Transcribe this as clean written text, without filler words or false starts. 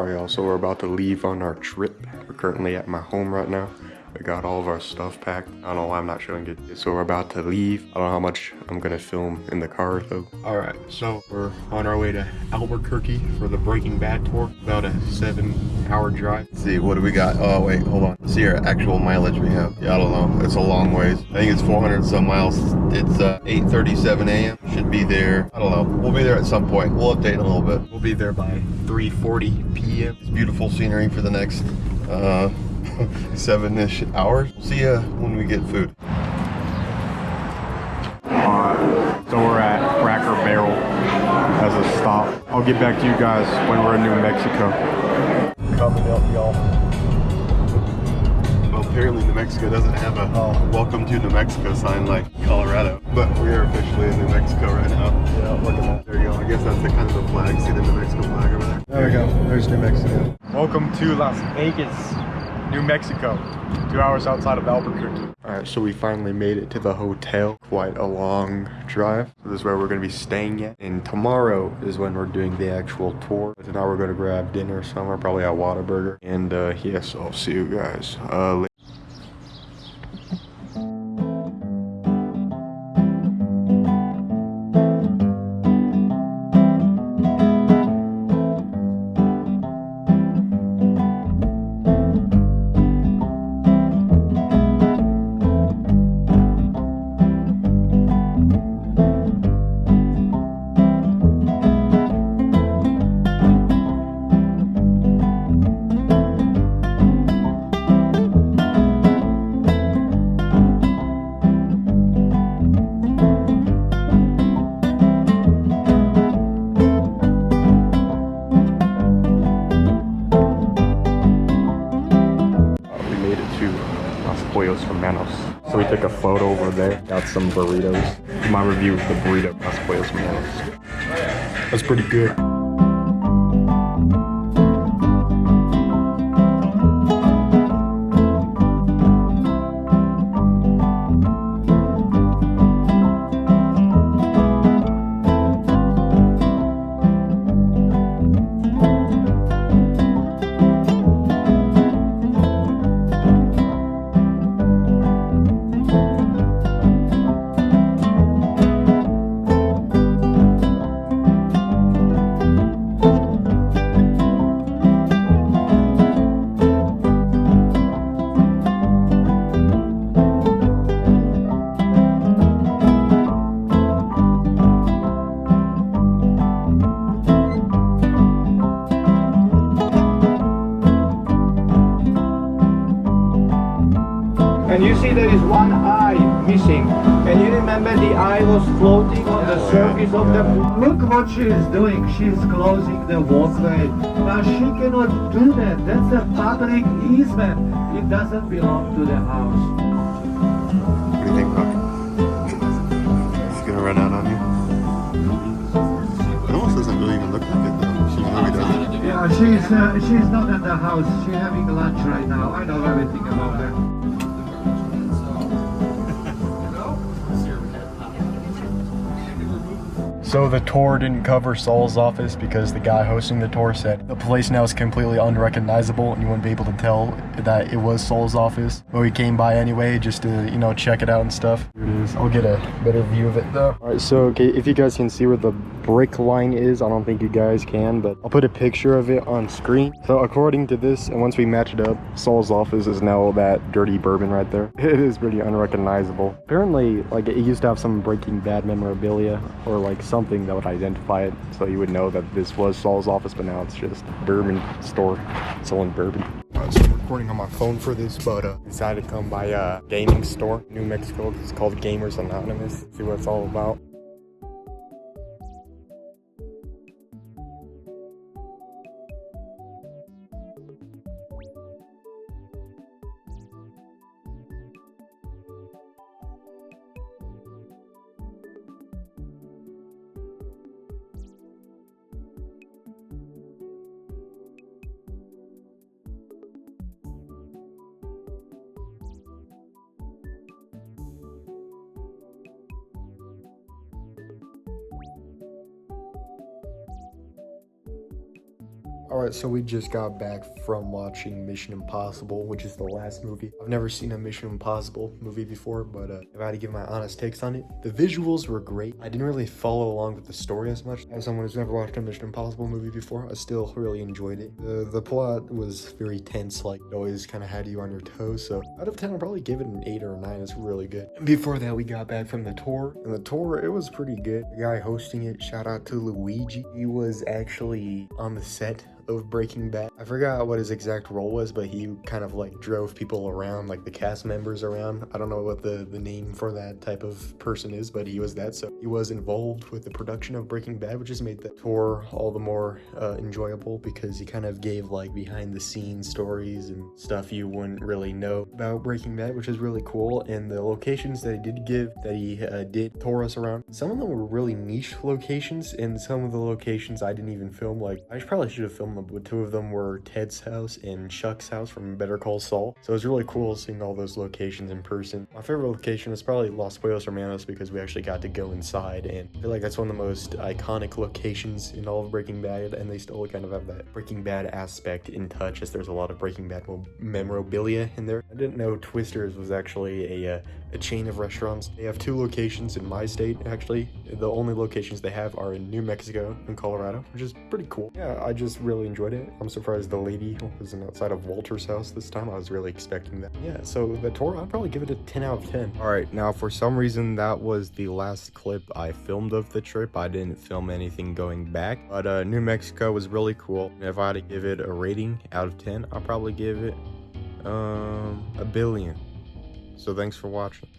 Alright, y'all, so we're about to leave on our trip. We're currently at my home right now. We got all of our stuff packed. I don't know why I'm not showing it. So we're about to leave. I don't know how much I'm gonna film in the car though. Alright, so we're on our way to Albuquerque for the Breaking Bad tour. About a 7-hour drive. Let's see, what do we got? Oh, wait, hold on. Let's see our actual mileage we have. Yeah, I don't know. It's a long ways. I think it's 400 some miles. It's 8:37 a.m. Should be there. I don't know. We'll be there at some point. We'll update in a little bit. We'll be there by 3:40 p.m. It's beautiful scenery for the next 7-ish hours. We'll see you when we get food. So we're at Cracker Barrel as a stop. I'll get back to you guys when we're in New Mexico. Coming up, y'all. Well, apparently New Mexico doesn't have a welcome to New Mexico sign like Colorado. But we are officially in New Mexico right now. Yeah, look at that. There you go. I guess that's the kind of the flag. See the New Mexico flag over there? There we go. There's New Mexico. Welcome to Las Vegas, New Mexico. 2 hours outside of Albuquerque. Alright, so we finally made it to the hotel. Quite a long drive. So this is where we're going to be staying at. And tomorrow is when we're doing the actual tour. But now we're going to grab dinner somewhere, probably at Whataburger. And yes, I'll see you guys later. Pollos Hermanos. So we took a photo over there, got some burritos. My review of the burrito, Los Pollos Hermanos. That's pretty good. And you see there is one eye missing. And you remember the eye was floating on the surface of the pool? Look what she is doing. She is closing the walkway. Now she cannot do that. That's a public easement. It doesn't belong to the house. What do you think, Buck? She's gonna run out on you? It almost doesn't really even look like it though. She really doesn't. Yeah, she's not at the house. She's having lunch right now. I know everything about her. So the tour didn't cover Saul's office because the guy hosting the tour said the place now is completely unrecognizable and you wouldn't be able to tell that it was Saul's office. But we came by anyway just to, you know, check it out and stuff. Here it is. I'll get a better view of it though. Alright, so okay, if you guys can see where the brick line is, I don't think you guys can, but I'll put a picture of it on screen. So according to this, and once we match it up, Saul's office is now that dirty bourbon right there. It is pretty unrecognizable. Apparently, like, it used to have some Breaking Bad memorabilia or like something that would identify it, so you would know that this was Saul's office, but now it's just a bourbon store selling bourbon. So I'm recording on my phone for this, but decided to come by a gaming store in New Mexico. It's called Gamers Anonymous. See what it's all about. Alright, so we just got back from watching Mission Impossible, which is the last movie. I've never seen a Mission Impossible movie before, but if I had to give my honest takes on it, the visuals were great. I didn't really follow along with the story as much. As someone who's never watched a Mission Impossible movie before, I still really enjoyed it. The plot was very tense, like it always kind of had you on your toes, so out of 10 I'll probably give it an 8 or a 9. It's really good. Before that, we got back from the tour, and the tour, it was pretty good. The guy hosting it, shout out to Luigi. He was actually on the set of Breaking Bad. I forgot what his exact role was, but he kind of like drove people around, like the cast members around. I don't know what the name for that type of person is, but he was that. So he was involved with the production of Breaking Bad, which just made the tour all the more enjoyable because he kind of gave like behind the scenes stories and stuff you wouldn't really know about Breaking Bad, which is really cool. And the locations that he did tour us around, some of them were really niche locations, and some of the locations I didn't even film. Like I probably should have filmed them, but 2 of them were Ted's house and Chuck's house from Better Call Saul. So it was really cool seeing all those locations in person. My favorite location is probably Los Pollos Hermanos because we actually got to go inside, and I feel like that's one of the most iconic locations in all of Breaking Bad, and they still kind of have that Breaking Bad aspect in touch, as there's a lot of Breaking Bad memorabilia in there. I didn't know Twister's was actually a chain of restaurants. They have 2 locations in my state, actually. The only locations they have are in New Mexico and Colorado, which is pretty cool. Yeah, I just really enjoyed it. I'm surprised the lady wasn't outside of Walter's house this time. I was really expecting that. Yeah, so the tour, I'd probably give it a 10 out of 10. Alright, now for some reason that was the last clip I filmed of the trip. I didn't film anything going back, but New Mexico was really cool. If I had to give it a rating out of 10, I'll probably give it a billion. So thanks for watching.